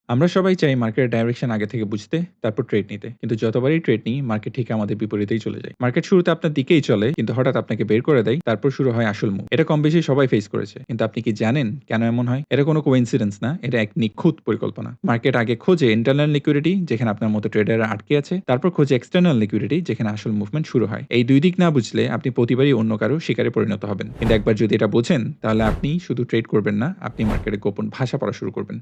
আমরা সবাই চাই মার্কেটের ডাইরেকশন আগে থেকে বুঝতে, তারপর ট্রেড নিতে। কিন্তু যতবারই ট্রেড নিই, মার্কেট ঠিক আমাদের বিপরীতেই চলে যায়। মার্কেট শুরুতে আপনার দিকেই চলে, কিন্তু হঠাৎ আপনাকে বের করে দেয়, তারপর শুরু হয় আসল মুভ। এটা কম বেশি সবাই ফেস করেছে। কিন্তু আপনি কি জানেন কেন এমন হয়? এটা কোনো কোইন্সিডেন্স না, এটা এক নিখুঁত পরিকল্পনা। মার্কেট আগে খোঁজে ইন্টারনাল লিকুইডিটি, যেখানে আপনার মতো ট্রেডাররা আটকে আছে, তারপর খোঁজে এক্সটার্নাল লিকুইডিটি, যেখানে আসল মুভমেন্ট শুরু হয়। এই দুই দিক না বুঝলে আপনি প্রতিবারই অন্য কারো শিকারে পরিণত হবেন। কিন্তু একবার যদি এটা বোঝেন, তাহলে আপনি শুধু ট্রেড করবেন না, আপনি মার্কেটে গোপন ভাষা পড়া শুরু করবেন।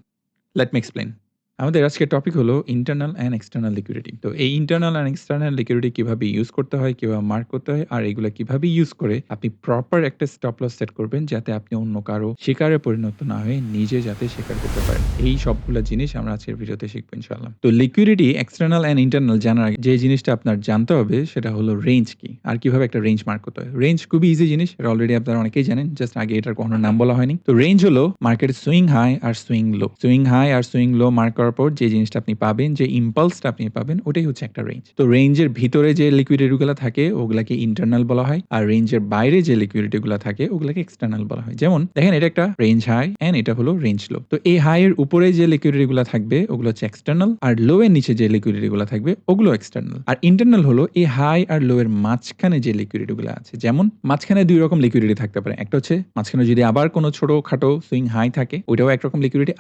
Let me explain. আমাদের আজকের টপিক হলো ইন্টারনাল অ্যান্ড এক্সটার্নাল লিকুইডিটি। তো এই ইন্টারনাল অ্যান্ড এক্সটার্নাল লিকুইডিটি কিভাবে ইউজ করতে হয়, কিভাবে মার্ক করতে হয়, আর এগুলা কিভাবে ইউজ করে আপনি প্রপার একটা স্টপ লস সেট করবেন, যাতে আপনি অন্য কারো শিকারে পরিণত না হয়ে নিজে যাতে শিকার করতে পারেন। এই সবগুলা জিনিস আমরা আজকের ভিডিওতে শিখবো ইনশাআল্লাহ। তো লিকুইডিটি এক্সটার্নাল অ্যান্ড ইন্টারনাল জানার আগে যে জিনিসটা আপনার জানতে হবে সেটা হলো রেঞ্জ কি, আর কিভাবে একটা রেঞ্জ মার্ক করতে হয়। রেঞ্জ খুবই ইজি জিনিস, এটা অলরেডি আপনারা অনেকেই জানেন, জাস্ট আগে এটার কোনো নাম বলা হয়নি। তো রেঞ্জ হলো মার্কেটের সুইং হাই আর সুইং লো। সুইং হাই আর সুইং লো মার্ক করার পর যে জিনিসটা আপনি পাবেন, যে ইম্পালসটা আপনি পাবেন, ওটাই হচ্ছে একটা রেঞ্জ। তো রেঞ্জের ভিতরে যে লিকুইডিটি গুলো থাকে ওগুলাকে ইন্টারনাল বলা হয়, আর রেঞ্জের বাইরে যে লিকুইডিটি গুলো থাকে ওগুলাকে এক্সটার্নাল বলা হয়। যেমন দেখেন, এটা একটা রেঞ্জ হাই এন্ড এটা হলো রেঞ্জ লো। তো এই হাই এর উপরে যে লিকুইডিটি গুলো থাকবে ওগুলো হচ্ছে এক্সটার্নাল, আর লো এর নিচে যে লিকুইডিটি গুলো থাকবে ওগুলো এক্সটার্নাল। আর ইন্টারনাল হলো এই হাই আর লো এর মাঝখানে যে লিকুইডিটি গুলো আছে। যেমন মাঝখানে দুই রকম লিকুইডিটি থাকতে পারে। একটা হচ্ছে মাঝখানে যদি আবার কোনো ছোটখাটো সুইং হাই থাকে, ওইটাও একরকম লিকুইডিটি।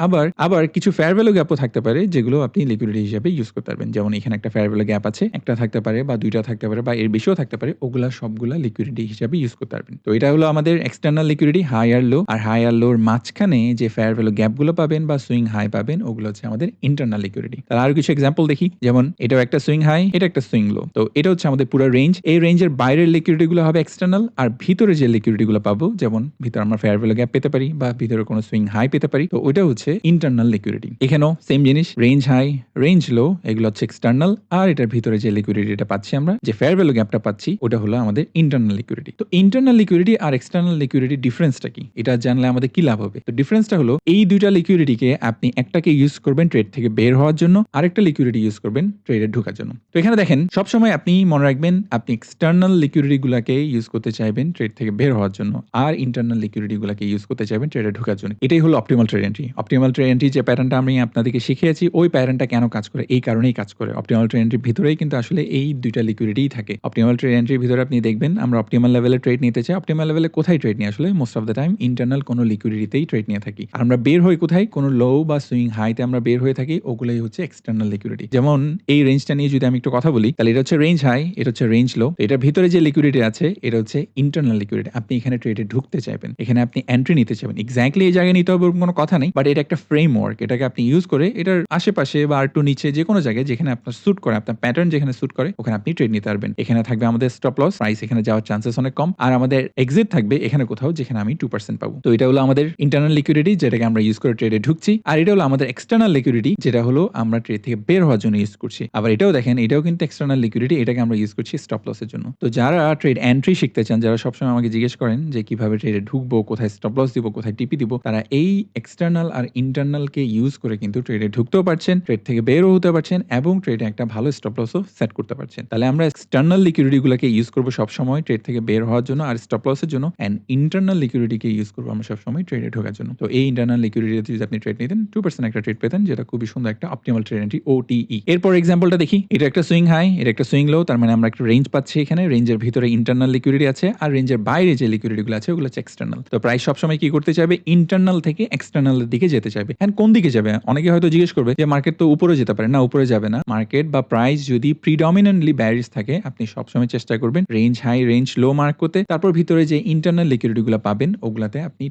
আবার কিছু ফেয়ার ভ্যালু গ্যাপও থাকতে পারে, যেগুলো আপনি লিকুইডিটি হিসেবে ইউজ করতে পারবেন। যেমন এখানে একটা ফেয়ার ভ্যালু গ্যাপ আছে, একটা থাকতে পারে বা দুইটা থাকতে পারে বা এর বেশিও থাকতে পারে, ওগুলা সবগুলা লিকুইডিটি হিসেবে ইউজ করতে পারবেন। তো এটা হলো আমাদের এক্সটার্নাল লিকুইডিটি, হাই আর লো। আর হাই আর লোর মাঝখানে যে ফেয়ার ভ্যালু গ্যাপ গুলো পাবেন বা সুইং হাই পাবেন, ওগুলো হচ্ছে আমাদের ইন্টারনাল লিকুইডিটি। তাহলে আরো কিছু এক্সাম্পল দেখি। যেমন এটাও একটা সুইং হাই, এটা একটা সুইং লো। তো এটা হচ্ছে আমাদের পুরো রেঞ্জ। এই রেঞ্জের বাইরের লিকুইডিটি গুলো হবে এক্সটার্নাল, আর ভিতরে যে লিকুইডিটি গুলো পাবো, যেমন ভিতরে আমরা ফেয়ার ভ্যালু গ্যাপ পেতে পারি বা ভিতরে কোনো সুইং হাই পেতে পারি, তো ওইটা হচ্ছে ইন্টারনাল লিকুইডিটি। এখানেও সেম জিনিস, রেঞ্জ হাই রেঞ্জ লো এগুলো হচ্ছে এক্সটার্নাল, আর এটার ভিতরে যে লিকুইডিটিটা পাচ্ছি আমরা, যে ফেয়ার ভ্যালু গ্যাপটা পাচ্ছি, ওটা হলো আমাদের ইন্টারনাল লিকুইডিটি। তো ইন্টারনাল লিকুইডিটি আর এক্সটার্নাল লিকুইডিটি ডিফারেন্সটা কি, এটা জানলে আমাদের কি লাভ হবে? তো ডিফারেন্সটা হলো এই দুইটা লিকুইডিটিকে আপনি একটাকে ইউজ করবেন ট্রেড থেকে বের হওয়ার জন্য, আরেকটা লিকুইডিটি ইউজ করবেন ট্রেডে ঢোকার জন্য। তো এখানে দেখেন, সবসময় আপনি মনে রাখবেন আপনি এক্সটার্নাল লিকুইডিটি গুলাকে ইউজ করতে চাইবেন ট্রেড থেকে বের হওয়ার জন্য, আর ইন্টারনাল লিকুইডিটি গুলাকে ইউজ করতে চাইবেন ট্রেডে ঢোকার জন্য। এটাই হলো optimal trade entry. Optimal trade entry যে প্যাটার্নটা আমি আপনাদেরকে শিখিয়েছি, ওই প্যাটার্নটা কেন কাজ করে, এই কারণেই কাজ করে। অপটিমাল ট্রেড এন্ট্রির ভিতরেই কিন্তু আসলে এই দুইটা লিকুইডিটিই থাকে। অপটিমাল ট্রেড এন্ট্রির ভিতরে আপনি দেখবেন আমরা অপটিমাল লেভেলে ট্রেড নিতে চাই। অপটিমাল লেভেলে কোথায় ট্রেড নিই? আসলে most of the time internal কোনো লিকুইডিটিতেই ট্রেড নিয়ে থাকি। আর আমরা বের হই কোথায়? কোনো লো বা সুইং হাইতে আমরা বের হয়ে থাকি, ওগুলাই হচ্ছে এক্সটার্নাল লিকুইডিটি। যেমন এই রেঞ্জটা নিয়ে যদি আমি একটু কথা বলি, তাহলে এটা হচ্ছে রেঞ্জ হাই, এটা হচ্ছে রেঞ্জ লো। এটার ভিতরে যে লিকুইডিটি আছে এটা হচ্ছে ইন্টারনাল লিকুইডিটি। আপনি এখানে ট্রেডে ঢুকতে চাইবেন, এখানে আপনি এন্ট্রি নিতে চাইবেন। এক্স্যাক্টলি এই জায়গায় নিতে হবে ওরকম কোনো কথা নেই, বাট এটা একটা ফ্রেমওয়ার্ক। এটাকে আপনি ইউজ করে এটার আশেপাশে বা একটু নিচে যে কোনো জায়গায় যেখানে আপনার স্যুট করে, আপনার প্যাটার্ন যেখানে স্যুট করে, ওখানে আপনি ট্রেড নিতে পারবেন। এখানে থাকবে আমাদের স্টপ লস, প্রাইস এখানে যাওয়ার চান্সেস অনেক কম, আর আমাদের এক্সিট থাকবে এখানে কোথাও, যেখানে আমি 2% পাবো। তো এটা হলো আমাদের ইন্টারনাল লিকুইডিটি, যেটাকে আমরা ইউজ করে ট্রেডে ঢুকছি। আর এটা হলো আমাদের এক্সটার্নাল লিকুইডিটি, যেটা হলো আমরা ট্রেড থেকে বের হওয়ার জন্য ইউজ করছি। আবার এটাও দেখেন, এটাও কিন্তু এক্সটার্নাল লিকুইডিটি, এটাকে আমরা ইউজ করছি স্টপ লসের জন্য। তো যারা ট্রেড এন্ট্রি শিখতে চান, যারা সবসময় আমাকে জিজ্ঞেস করেন যে কিভাবে ট্রেডে ঢুকবো, কোথায় স্টপ লস দিব, কোথায় টিপি দিব, তারা এই এক্সটার্নাল আর ইন্টারনালকে ইউজ করে কিন্তু ট্রেডে ঢুকতেও পারছেন, ট্রেড থেকে বেরও হতে পারছেন, এবং ট্রেডে একটা ভালো স্টপ লসও সেট করতে পারছেন। তাহলে আমরা এক্সটার্নাল লিকুইডিটি গুলোকে ইউজ করবো সবসময় ট্রেড থেকে বের হওয়ার জন্য আর স্টপ লসের জন্য, এন্ড ইন্টারনাল লিকুইডিটিকে ইউজ করবো আমরা সবসময় ট্রেডে ঢোকার জন্য। তো এই ইন্টারনাল লিকুইডিটিতে যদি আপনি ট্রেড নিতেন, 2% একটা ট্রেড পেতেন, যেটা খুবই সুন্দর একটা অপটিমাল ট্রেড এন্ট্রি, OTE। এরপর এক্সাম্পলটা দেখি। এটা একটা সুইং হাই, এটা একটা সুইং লো, তার মানে আমরা একটা রেঞ্জ পাচ্ছি। এখানে রেঞ্জের ভিতরে ইন্টারনাল লিকুইডিটি আছে, আর রেঞ্জের বাইরে যে লিকুইডিটি গুলো আছে ওগুলো হচ্ছে এক্সটার্নাল। তো প্রাইস সবসময় কি করতে চাইবে? ইন্টারনাল থেকে এক্সটার্নালের দিকে যেতে চাইবে। হ্যাঁ, কোন দিকে যাবে? অনেকে হয়তো জিজ্ঞেস করবে যে মার্কেট তো উপরে যেতে পারে। না, উপরে যাবে না। মার্কেট বা প্রাইস যদি প্রিডমিনেন্টলি ব্যারিশ থাকে, আপনি সবসময় চেষ্টা করবেন range high range low mark করতে, তারপর ভিতরে যে ইন্টারনাল লিকুইডিটি গুলো পাবেন ওগুলাতে আপনি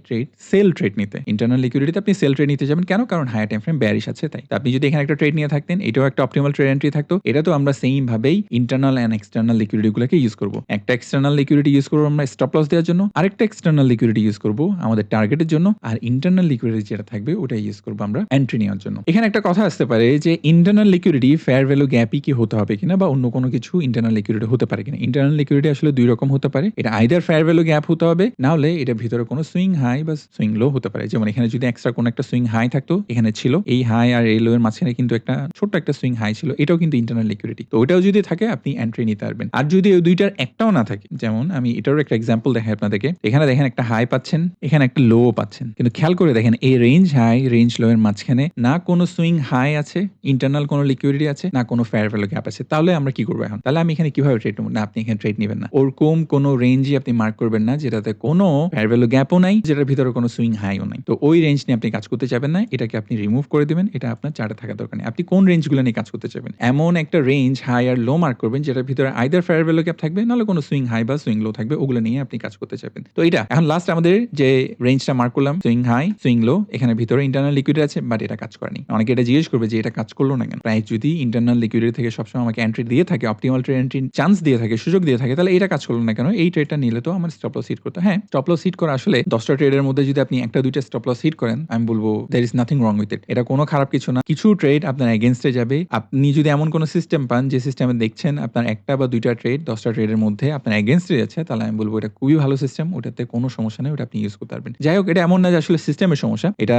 সেল ট্রেড নিতে। ইন্টারনাল লিকুইডিটিতে আপনি সেল ট্রেড নিতে যাবেন কেন? কারণ হাই টাইম ফ্রেম ব্যারিশ আছে তাই। তো আপনি যদি এখানে একটা ট্রেড নিয়ে থাকতেন, এটাও একটা অপটিমাল ট্রেড এন্ট্রি থাকতো। এটা তো আমরা সেম ভাবেই ইন্টারনাল এন্ড এক্সটার্নাল লিকুইডিটি গুলোকে ইউজ করব। একটা এক্সটার্নাল লিকুইডিটি ইউজ করবো আমরা স্টপ লস দেওয়ার জন্য, আরেকটা এক্সটার্নাল লিকুইডিটি ইউজ করব আমাদের টার্গেটের জন্য, আর ইন্টারনাল লিকুইডিটি যেটা থাকবে ওটা ইউজ করবো আমরা এন্ট্রি নেওয়ার জন্য। এখানে একটা কথা আসতে পারে যে ইন্টারনাল লিকুইডিটি ফেয়ার ভ্যালু গ্যাপই কি হতে হবে কিনা, বা অন্য কোনো কিছু ইন্টারনাল লিকুইডিটি হতে পারে কিনা। ইন্টারনাল লিকুইডিটি আসলে দুই রকম হতে পারে। এটা আইদার ফেয়ার ভ্যালু গ্যাপ হতে হবে, না হলে এটা ভিতরে কোনো সুইং হাই বা সুইং লো হতে পারে। যেমন এখানে যদি এক্সট্রা কোনো একটা সুইং হাই থাকতো, এখানে ছিল এই হাই আর এই লো এর মাঝখানে কিন্তু একটা ছোট্ট একটা সুইং হাই ছিল, এটাও কিন্তু ইন্টারনাল লিকুইডিটি। তো ওটাও যদি থাকে আপনি এন্ট্রি নিতে পারবেন। আর যদি ওই দুইটার একটাও না থাকে, যেমন আমি এটারও একটা এক্সাম্পল দেখাই আপনাদেরকে। এখানে দেখেন একটা হাই পাচ্ছেন, এখানে একটা লো পাচ্ছেন, কিন্তু খেয়াল করে দেখেন এই রেঞ্জ হাই রেঞ্জ লো এর মাঝখানে না কোনো সুইং হাই আছে, ইন্টারনাল কোনো লিকুইডিটি আছে, না কোনো ফেয়ার ভ্যালু গ্যাপ আছে। তাহলে আমরা কি করব এখন? তাহলে আমি এখানে কিভাবে ট্রেড নেব? না, আপনি এখানে ট্রেড নিবেন না। ওরকম কোনো রেঞ্জই আপনি মার্ক করবেন না যেটাতে কোনো ফেয়ার ভ্যালু গ্যাপও নাই, যেটার ভিতরে কোনো সুইং হাইও নাই। তো ওই রেঞ্জ নিয়ে আপনি কাজ করতে চাইবেন না। এটাকে আপনি রিমুভ করে দিবেন। এটা আপনার চার্টে থাকা দরকার নেই। আপনি কোন রেঞ্জগুলো নিয়ে কাজ করতে চাইবেন? এমন একটা রেঞ্জ হাই আর লো মার্ক করবেন যেটার ভিতরে আইদার ফেয়ার ভ্যালু গ্যাপ থাকবে, নাহলে কোনো সুইং হাই বা সুইং লো থাকবে। ওগুলো নিয়ে আপনি কাজ করতে চাইবেন। তো এটা এখন লাস্ট আমাদের যে রেঞ্জটা মার্ক করলাম, সুইং হাই, সুইং লো, এখানে ভিতরে ইন্টারনাল লিকুইডিটি আছে, বাট এটা কাজ করেনি। অনেকে এটা জিজ্ঞেস করবে যে এটা কাজ করলো না কেন? প্রাইস যদি ইন্টারনাল লিকুইডিটি থেকে সবসময় আমাকে এন্ট্রি দিয়ে থাকে, অপটিমাল ট্রেড এন্ট্রি চান্স দিয়ে থাকে, সুযোগ দিয়ে থাকে, তাহলে এটা কাজ করলো না কেন? এই ট্রেডটা নিলে তো আমার স্টপ লস হিট করতে। হ্যাঁ, স্টপ লস হিট করা আসলে 10টা ট্রেডের মধ্যে যদি আপনি একটা দুইটা স্টপ লস হিট করেন, আমি বলবো there is nothing wrong with it। এটা কোনো খারাপ কিছু না। কিছু ট্রেড আপনার এগেইনস্টে যাবে। আপনি যদি এমন কোনো সিস্টেম পান যে সিস্টেমে দেখছেন আপনার একটা বা দুইটা ট্রেড 10টা ট্রেডের মধ্যে আপনার এগেইনস্টে যাচ্ছে, তাহলে আমি বলবো এটা খুবই ভালো সিস্টেম। ওটাতে কোনো সমস্যা নেই, ওটা আপনি ইউজ করতে পারবেন। যাই হোক, এটা এমন না যে আসলে সিস্টেমের সমস্যা। এটা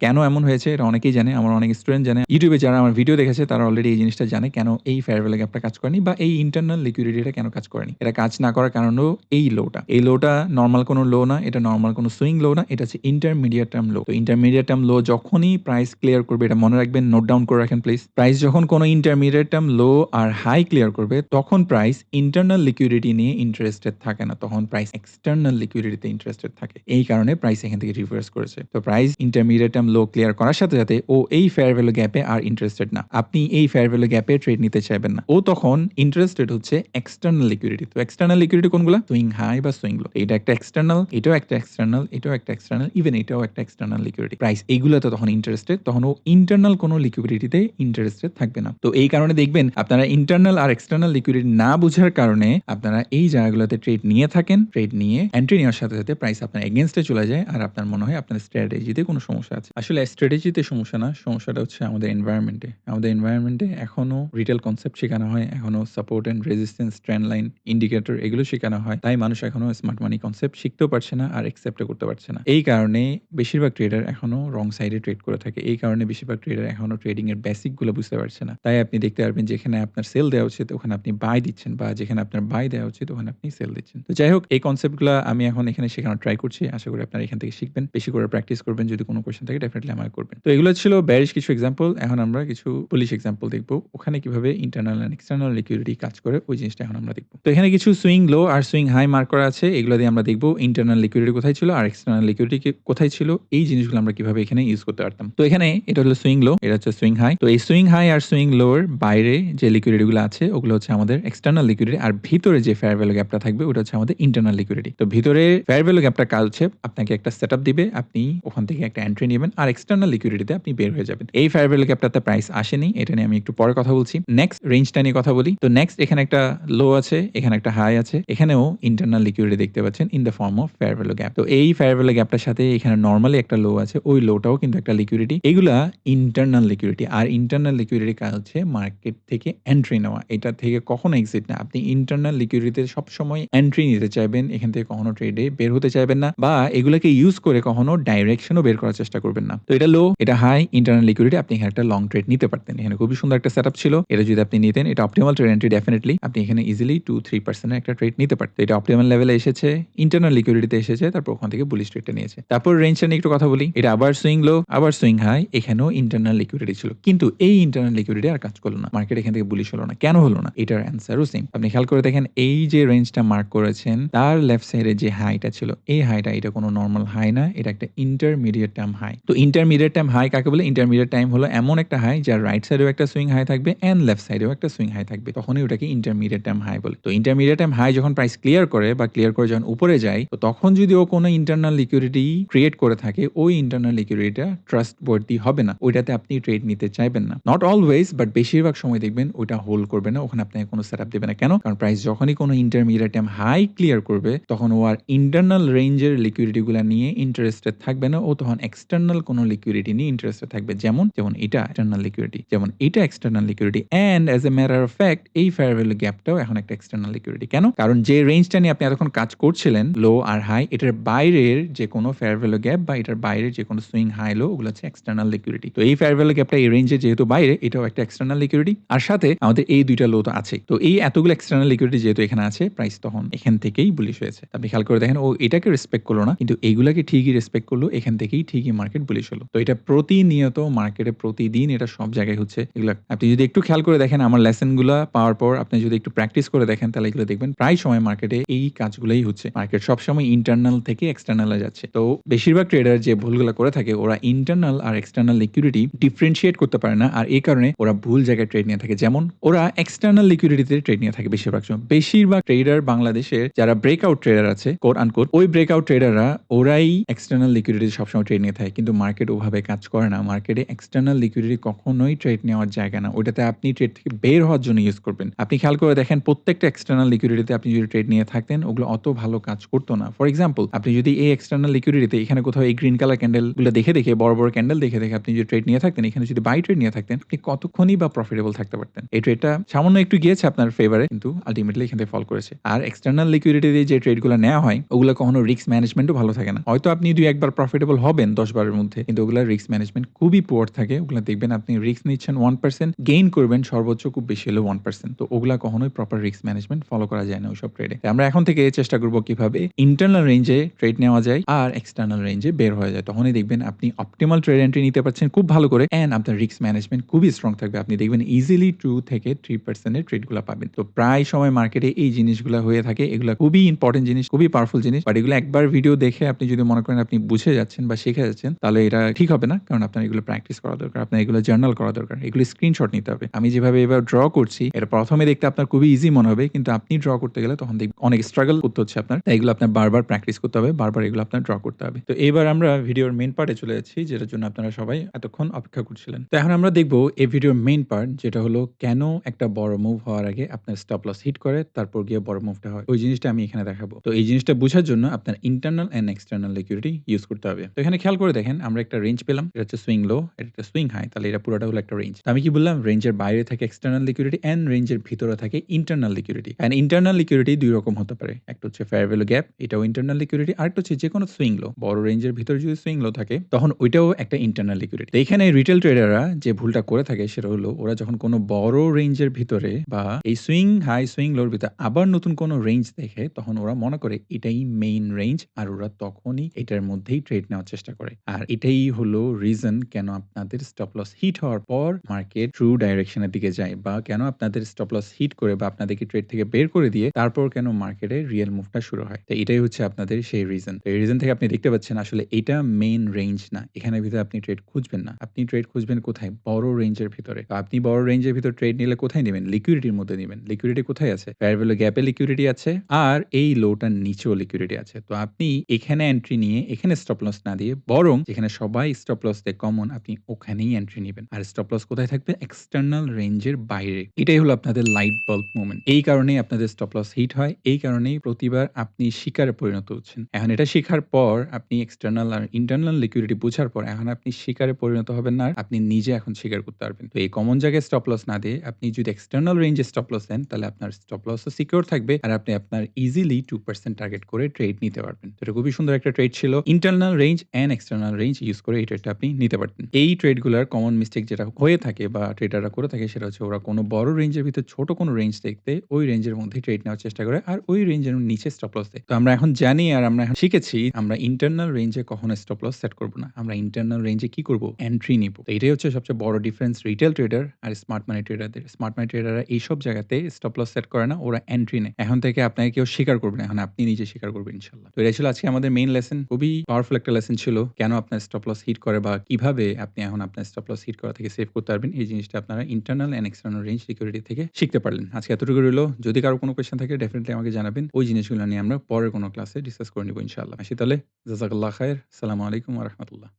কেন এমন হয়েছে এটা অনেকেই জানে। আমার অনেক স্টুডেন্ট জানে। ইউটিউবে যারা আমার ভিডিও দেখেছে তারা অলরেডি এই জিনিসটা জানে কেন এই ফেয়ার ভ্যালু গ্যাপটা কাজ করেনি বা এই ইন্টারনাল লিকুইডিটিটা কেন কাজ করেনি। এটা কাজ না করার কারণ হলো এই লোটা। এই লোটা নরমাল কোনো লো না, এটা নরমাল কোনো সুইং লো না, এটা হচ্ছে ইন্টারমিডিয়েট টার্ম লো। তো ইন্টারমিডিয়েট টার্ম লো যখনই প্রাইস ক্লিয়ার করবে, এটা মনে রাখবেন, নোট ডাউন করে রাখেন প্লিজ। প্রাইস যখন কোনো ইন্টারমিডিয়েট টার্ম লো আর হাই ক্লিয়ার করবে, তখন প্রাইস ইন্টারনাল লিকুইডিটি নিয়ে ইন্টারেস্টেড থাকে না, তখন প্রাইস এক্সটার্নাল লিকুইডিটিতে ইন্টারেস্টেড থাকে। এই কারণে প্রাইস এখান থেকে রিভার্স করেছে। তো প্রাইস ইন্টারমিডিয়েট টার্ম লো ক্লিয়ার করার সাথে সাথে ও এই ফেয়ার ভ্যালু গ্যাপে আর ইন্টারেস্টেড না। আপনি এই ফেয়ার ভ্যালু গ্যাপে ট্রেড নিতে চাইবেন না। ও তখন ইন্টারেস্টেড হচ্ছে এক্সটার্নাল লিকুইডিটি। তো এক্সটার্নাল লিকুইডিটি কোনগুলো? সুইং হাই বা সুইং লো। এটা একটা এক্সটার্নাল, এটাও একটা এক্সটার্নাল, এটাও একটা এক্সটার্নাল, ইভেন এটাও একটা এক্সটার্নাল লিকুইডিটি। প্রাইস এইগুলোতে তখন ইন্টারেস্টেড, তখন ও ইন্টারনাল কোনো লিকুইডিটিতে ইন্টারেস্টেড থাকবে না। তো এই কারণে দেখবেন আপনারা ইন্টারনাল আর এক্সটার্নাল লিকুইডিটি না বুঝার কারণে আপনারা এই জায়গাগুলোতে ট্রেড নিয়ে থাকেন। ট্রেড নিয়ে এন্ট্রি নেওয়ার সাথে সাথে প্রাইস আপনার এগেইনস্টে চলে যায় আর আপনার মনে হয় আপনার স্ট্র্যাটেজিতে কোনো সমস্যা আছে। আসলে স্ট্র্যাটেজিতে সমস্যা না, সমস্যাটা হচ্ছে আমাদের এনভায়রনমেন্টে। আমাদের এনভায়রনমেন্টে এখনো রিটেল কনসেপ্ট শেখানো হয়, এখনো support and resistance, trend line, indicator এগুলো শেখানো হয়। তাই মানুষ এখনো স্মার্ট মানি কনসেপ্ট শিখতেও পারছে না আর অ্যাকসেপ্টও করতে পারছে না। এই কারণে বেশিরভাগ ট্রেডার এখনো রং সাইডে ট্রেড করে থাকে। এই কারণে বেশিরভাগ ট্রেডার এখনো ট্রেডিং এর বেসিক গুলো বুঝতে পারছে না। তাই আপনি দেখতে পারবেন যেখানে আপনার সেল দেওয়া উচিত ওখানে আপনি বাই দিচ্ছেন, বা যেখানে আপনার বাই দেওয়া উচিত ওখানে আপনি সেল দিচ্ছেন। তো যাই হোক, এই কনসেপ্টগুলো আমি এখন এখানে শেখানোর ট্রাই করছি। আশা করি আপনারা এখান থেকে শিখবেন, বেশি করে প্র্যাকটিস করবেন। যদি কোনো কোয়েশ্চেন থাকে ডেফিনেটলি আমাকে করবেন। তো এগুলো ছিল বেয়ারিশ কিছু এক্সাম্পল। এখন আমরা কিছু বুলিশ এক্সাম্পল দেখব। ওখানে কিভাবে ইন্টারনাল এন্ড এক্সটার্নাল লিকুইডিটি কাজ করে ওই জিনিসটা এখন আমরা দেখব। তো এখানে কিছু সুইং লো আর সুইং হাই মার্ক করা আছে। এগুলো দিয়ে আমরা দেখব ইন্টারনাল লিকুইডিটি কোথায় ছিল আর এক্সটার্নাল লিকুইডিটি কোথায় ছিল। এই জিনিসগুলো আমরা কিভাবে এখানে ইউজ করতে পারতাম। তো এখানে এটা হলো সুইং লো, এটা হচ্ছে সুইং হাই। তো এই সুইং হাই আর সুইং লোর বাইরে যে লিকুইডিটি গুলো আছে ওগুলো হচ্ছে আমাদের এক্সটার্নাল লিকুইডিটি, আর ভিতরে যে ফেয়ার ভ্যালু গ্যাপটা থাকবে ওটা হচ্ছে আমাদের ইন্টারনাল লিকুইডিটি। তো ভিতরে ফেয়ার ভ্যালু গ্যাপটা কাজ হচ্ছে আপনাকে একটা সেটআপ দিবে, আপনি ওখান থেকে একটা এন্ট্রি নেবেন আর এক্সটার্নাল লিকুইডিটিতে আপনি বের হয়ে যাবেন। এই ফেয়ার ভ্যালু গ্যাপটাতে প্রাইস আসেনি, এটা নিয়ে আমি একটু পরে কথা বলছি। নেক্সট রেঞ্জটা নিয়ে কথা বলি। তো নেক্সট এখানে একটা লো আছে, এখানে একটা হাই আছে, এখানেও ইন্টারনাল লিকুইডিটি দেখতে পাচ্ছেন in the form of fair value gap. তো এই ফেয়ার ভ্যালু গ্যাপটার সাথে এখানে নরমালি একটা লো আছে, ওই লোটাও কিন্তু একটা লিকুইডিটি। এগুলা ইন্টারনাল লিকুইডিটি, আর ইন্টারনাল লিকুইডিটি কাজ হচ্ছে মার্কেট থেকে এন্ট্রি নেওয়া, এটা থেকে কখনো এক্সিট না। আপনি ইন্টারনাল লিকুইডিটিতে সবসময় এন্ট্রি নিতে চাইবেন, এখান থেকে কখনো ট্রেডে বের হতে চাইবেন না, বা এগুলোকে ইউজ করে কখনো ডাইরেকশনও বের করার চেষ্টা করবেন না। তো এটা লো, এটা হাই, ইন্টারনাল লিকুইডিটি, আপনি এখানে একটা লং ট্রেড নিতে পারতেন। এখানে খুবই সুন্দর একটা সেটআপ ছিল। এটা যদি আপনি নিতেন, এটা অপটিমাল ট্রেড এন্ট্রি, ডেফিনেটলি আপনি এখানে ইজিলি 2-3% একটা ট্রেড নিতে পারতেন। এটা অপটিমাল লেভেলে এসেছে, ইন্টারনাল লিকুইডিটিতে এসেছে, তারপর ওখান থেকে বুলিশ ট্রেডটা নিয়েছে। তারপর রেঞ্জটা নিয়ে একটু কথা বলি। এটা আবার সুইং লো, আবার সুইং হাই, এখানেও ইন্টারনাল লিকুইডিটি ছিল, কিন্তু এই ইন্টারনাল লিকুইডিটি আর কাজ করলো না, মার্কেট এখান থেকে বুলিশ হলো না। কেন হলো না? এটার অ্যান্সারও সেম। আপনি খেয়াল করে দেখেন, এই যে রেঞ্জটা মার্ক করেছেন তার লেফট সাইডে যে হাইটা ছিল, এই হাইটা, এটা কোনো নরমাল হাই না, এটা একটা ইন্টারমিডিয়েট টার্ম হাই। তো ইন্টারমিডিয়েট টার্ম হাই কাকে বলে? ইন্টারমিডিয়েট টাইম হলো এমন একটা হাই যার রাইট সাইডেও একটা সুইং হাই থাকবে এন্ড লেফট সাইডেও একটা সুইং হাই থাকবে, তখনই ওটাকে ইন্টারমিডিয়েট টার্ম হাই বলে। তো ইন্টারমিডিয়েট টার্ম হাই যখন প্রাইস ক্লিয়ার করে বা ক্লিয়ার করে যখন উপরে যায়, তো তখন যদি ও কোনো ইন্টারনাল লিকুইডিটি ক্রিয়েট করে থাকে, ওই ইন্টারনাল লিকুইডিটিটা ট্রাস্টওয়ার্দি হবে না, ওইটাতে আপনি ট্রেড নিতে চাইবেন না। নট অলওয়েজ, বাট বেশিরভাগ সময় দেখবেন ওইটা হোল্ড করবে না, ওখানে আপনাকে কোনো সেটআপ দেবে না। কেন? কারণ প্রাইস যখনই কোনো ইন্টারমিডিয়েট টাইম হাই ক্লিয়ার করবে, তখন ও আর ইন্টারনাল রেঞ্জের লিকুইডিটি গুলা নিয়ে ইন্টারেস্টেড থাকবে না, ও তখন এক্সটার্নাল কোনো লিকুইডিটি নিয়ে ইন্টারেস্টেড থাকবে। যেমন এটা এক্সটার্নাল লিকুইডিটি, যেমন এটা external liquidity, and as a matter of fact এই ফেয়ার ভ্যালু গ্যাপটাও এখন একটা এক্সটার্নাল লিকুইডিটি। কেন? কারণ যে রেঞ্জটা নিয়ে আপনি এতক্ষণ কাজ করছিলেন, লো আর হাই, এটার বাইরের যে কোনো ফেয়ার ভ্যালু গ্যাপ বা এটার বাইরের যে কোনো সুইং হাই লো, ওগুলো হচ্ছে এক্সটার্নাল লিকুইডিটি। তো এই ফেয়ার ভ্যালু গ্যাপটা এই রেঞ্জে যেহেতু বাইরে, এটাও একটা এক্সটার্নাল লিকুইডিটি, আর সাথে আমাদের এই দুইটা লো তো আছে। তো এই এতগুলো এক্সটার্নাল লিকুইডিটি যেহেতু এখানে আছে, প্রাইস তখন এখান থেকেই বুলিশ হয়েছে। আপনি খেয়াল করে দেখেন, ও এটাকে রেসপেক্ট করলো না, কিন্তু এইগুলাকে ঠিকই রেসপেক্ট করলো, এখান থেকেই ঠিকই মার্কেট বুলিশ হলো। তো এটা প্রতিনিয়ত মার্কেটে প্রতিদিন এটা সব জায়গায় হচ্ছে। এগুলা আপনি যদি একটু খেয়াল করে দেখেন আমার লেসন গুলা পাওয়ার পর আপনি যদি একটু প্র্যাকটিস করে দেখেন তাহলে এগুলো দেখবেন প্রায় সময় মার্কেটে এই কাজগুলাই হচ্ছে। মার্কেট সবসময় ইন্টারনাল থেকে এক্সটার্নাল এ যাচ্ছে। তো বেশিরভাগ ট্রেডার যে ভুলগুলা করে থাকে ওরা ইন্টারনাল আর এক্সটার্নাল লিকুইডিটি ডিফারেনশিয়েট করতে পারে না। আর এই কারণে ওরা ভুল জায়গায় ট্রেড নিয়ে থাকে। যেমন ওরা এক্সটার্নাল লিকুইডিটিতে ট্রেড নিয়ে থাকে বেশিরভাগ সময়। বেশিরভাগ ট্রেডার বাংলাদেশের যারা ব্রেকআউট ট্রেডার আছে কোট আনকোট ওই ব্রেকআউট ট্রেডাররা ওরাই এক্সটার্নাল লিকুইডিটি সবসময় ট্রেড নিয়ে থাকে। কিন্তু মার্কেট ওভাবে কাজ করে না। মার্কেটে এক্সটার্নাল লিকুইডিটি কখনোই ট্রেড নেওয়ার জায়গা না। ওটাতে আপনি ট্রেড থেকে বের হওয়ার জন্য ইউজ করবেন। আপনি খেয়াল করে দেখেন প্রত্যেকটা এক্সটার্নাল লিকুইডিটিতে আপনি যদি ট্রেড নিয়ে থাকতেন ওগুলো অত ভালো কাজ করতো না। ফর এক্সাম্পল আপনি যদি এই এক্সটার্নাল লিকুইডিটিতে এখানে কোথাও এই গ্রিন কালার ক্যান্ডেল গুলো দেখে বড় ক্যান্ডেল দেখে আপনি যদি ট্রেড নিয়ে থাকতেন এখানে যদি বাই ট্রেড নিয়ে থাকতেন আপনি কতক্ষণই বা প্রফিটেবল থাকতে পারতেন। এই ট্রেডটা সামান্য একটু গিয়েছে আপনার ফেভারে কিন্তু আলটিমেটলি এখান থেকে ফল করেছে। আর এক্সটার্নাল লিকুইডিটি দিয়ে যে ট্রেডগুলো নেওয়া হয় ওগুলো কখনো রিস্ক ম্যানেজমেন্টও ভালো থাকে না। হয়তো আপনি ২-১ বার প্রফিটেবল হবেন ১০ বারের মধ্যে কিন্তু ওগুলা রিস্ক ম্যানেজমেন্ট খুবই পুয়ার থাকে। ওগুলা দেখবেন আপনি রিস্ক নিচ্ছেন 1% গেইন করবেন সর্বোচ্চ খুব বেশি হলে 1%। তো ওগুলা কখনোই প্রপার রিস্ক ম্যানেজমেন্ট ফলো করা যায় না ওইসব ট্রেডে। আমরা এখন থেকে চেষ্টা করব কিভাবে ইন্টারনাল রেঞ্জে ট্রেড নেওয়া যায় আর এক্সটার্নাল রেঞ্জে বের হয়ে যায়। তখনই দেখবেন আপনি অপটিমাল ট্রেড এন্ট্রি নিতে পারছেন খুব ভালো করে এন্ড আপনার রিস্ক ম্যানেজমেন্ট খুবই স্ট্রং থাকবে। আপনি দেখবেন ইজিলি 2 থেকে 3% এর ট্রেডগুলো পাবেন। তো প্রায় সময় মার্কেটে এই জিনিসগুলো হয়ে থাকে। এগুলা খুবই ইম্পর্টেন্ট জিনিস, খুবই পাওয়ারফুল জিনিস। বাট এগুলো একবার ভিডিও দেখে আপনি যদি মনে করেন আপনি বুঝে যাচ্ছেন বা শিখে যাচ্ছেন তাহলে এটা ঠিক হবে না। কারণ আপনার এগুলো প্র্যাকটিস করা দরকার। আপনার এগুলো জার্নাল করা দরকার। এগুলো স্ক্রিনশট নিতে হবে। আমি যেভাবে এবার ড্র করছি এটা প্রথমে দেখতে আপনার খুবই ইজি মনে হবে কিন্তু আপনি ড্র করতে গেলে তখন দেখবেন অনেক স্ট্রাগল করতে হচ্ছে আপনার। তাই এগুলো আপনার বারবার প্র্যাকটিস করতে হবে। বারবার এগুলো আপনার ড্র করতে হবে। তো এবার আমরা ভিডিওর মেইন পার্টে চলে যাচ্ছি যেটার জন্য আপনারা সবাই এতক্ষণ অপেক্ষা করছিলেন। তো এখন আমরা দেখব এই ভিডিওর মেইন পার্ট যেটা হলো কেন একটা বড় মুভ হওয়ার আগে আপনার স্টপ লস হিট করে তারপর গিয়ে বড় মুভটা হয়। ওই জিনিসটা আমি এখানে দেখাবো। তো এই জিনিসটা বোঝার জন্য আপনার internal and external liquidity use করতে হবে। তো এখানে খেয়াল করে দেখেন আমরা একটা রেঞ্জ পেলাম। এটা হচ্ছে সুইং লো, এটা একটা সুইং হাই। তাহলে এটা পুরোটা হলো একটা রেঞ্জ। তো আমি কি বললাম রেঞ্জের বাইরে থাকে এক্সটার্নাল লিকুইডিটি এন্ড রেঞ্জের ভিতরে থাকে internal liquidity. And internal liquidity দুই রকম হতে পারে। একটা হচ্ছে ফেয়ার ভ্যালু গ্যাপ, এটাও ইন্টারনাল লিকুইডিটি। আরেকটা হচ্ছে যেকোনো সুইং লো, বড় রেঞ্জের ভিতরে যদি সুইং লো থাকে তখন ওইটাও একটা ইন্টারনাল লিকুইডিটি। এখানে রিটেল ট্রেডাররা যে ভুলটা করে থাকে সেটা হলো ওরা যখন কোনো বড় রেঞ্জের ভিতরে বা এই সুইং হাই সুইং লোর ভিতরে আবার নতুন কোনো রেঞ্জ দেখে তখন ওরা মনে করে এটাই মেইন রেঞ্জ আর ওরা তখনই এটার মধ্যেই ট্রেড নেওয়ার চেষ্টা করে। আর এটাই হলো রিজন কেন আপনাদের স্টপ লস হিট হওয়ার পর মার্কেট ট্রু ডাইরেকশনের দিকে যায় বা কেন আপনাদের স্টপ লস হিট করে বা আপনাদেরকে ট্রেড থেকে বের করে দিয়ে তারপর কেন মার্কেটে রিয়েল মুভটা শুরু হয়। তো এটাই হচ্ছে আপনাদের সেই রিজন। এই রিজন থেকে আপনি দেখতে পাচ্ছেন আসলে এটা মেইন রেঞ্জ না। এখানের ভিতরে আপনি ট্রেড খুঁজবেন না। আপনি ট্রেড খুঁজবেন কোথায়? বড় রেঞ্জের ভিতরে। তো আপনি বড় রেঞ্জের ভিতরে ট্রেড নিলে কোথায় নেবেন? লিকুইডিটির মধ্যে নিবেন। লিকুইডিটি কোথায় আছে? ফেয়ার ভ্যালু গ্যাপে লিকুইডিটি আছে আর এই লোটার নিচেও লিকুইডিটি আছে। তো আপনি এখানে এন্ট্রি নিয়ে এখানে স্টপ লস না দিয়ে বরং যেখানে সবাই স্টপ লস দেয় কমন আপনি ওখানেই এন্ট্রি নিবেন। আর স্টপ লস কোথায় থাকবে? এক্সটার্নাল রেঞ্জের বাইরে। এটাই হলো আপনাদের লাইট বাল্ব মোমেন্ট। এই কারণেই আপনাদের স্টপ লস হিট হয়। এই কারণেই প্রতিবার আপনি শিকারে পরিণত হচ্ছেন। এখন এটা শিখার পর আপনি এক্সটার্নাল আর ইন্টারনাল লিকুইডিটি বুঝার পর এখন আপনি শিকারে পরিণত হবেন না। আপনি নিজে এখন শিকার করতে পারবেন। তো এই কমন জায়গায় স্টপ লস না দিয়ে আপনি যদি এক্সটার্নাল রেঞ্জে স্টপ লস দেন তাহলে আপনার স্টপ লসও সিকিউর থাকবে আর আপনি আপনার ইজিলি 2% টার্গেট করে ট্রেড নিতে পারবেন। তো এটা খুবই সুন্দর একটা ট্রেড ছিল। Internal range and external range use করে এই ট্রেডটা আপনি নিতে পারতেন। এই ট্রেডগুলোর কমন মিস্টেক যেটা হয়ে থাকে বা ট্রেডাররা করে থাকে সেটা হচ্ছে ওরা কোনো বড় রেঞ্জের ভিতর ছোট কোনো রেঞ্জ দেখতে ওই রেঞ্জের মধ্যে ট্রেড নেওয়ার চেষ্টা করে আর ওই রেঞ্জের নিচে স্টপ লস দেয়। তো আমরা এখন জানি আর আমরা এখন শিখেছি আমরা ইন্টারনাল রেঞ্জে কখনো স্টপ লস সেট করব না। আমরা ইন্টারনাল রেঞ্জে কি করব? এন্ট্রি নিব। তো এটাই হচ্ছে সবচেয়ে বড় ডিফারেন্স রিটেল ট্রেডার আর স্মার্ট মানি ট্রেডারদের। স্মার্ট মানি ট্রেডাররা এইসব জায়গাতে স্টপ লস সেট করে না, ওরা এন্ট্রি নেয়। এখন থেকে আপনাকে কেউ স্বীকার করবে না। এখন আপনি নিজে স্বীকার করবেন ইনশাআল্লাহ। তো এটাই ছিল আজকে আমাদের মেইন লেসন। খুবই পাওয়ারফুল একটা লেসন ছিল। কেন আপনার স্টপ লস হিট করে বা কিভাবে আপনি এখন আপনার স্টপ লস হিট করা থেকে সেভ করতে পারবেন। এই জিনিসটা আপনারা internal and external range security থেকে শিখতে পারলেন। আজকে এতটুকু রইলো। যদি কারো কোনো কোয়েশ্চেন থাকে ডেফিনিটলি আমাকে জানাবেন। ওই জিনিসগুলো নিয়ে আমরা পরের কোনো ক্লাসে ডিসকাস করে নিব ইনশাআল্লাহ। আসি তাহলে জাযাকাল্লাহ খাইর। আসসালামু আলাইকুম ওয়া রাহমাতুল্লাহ।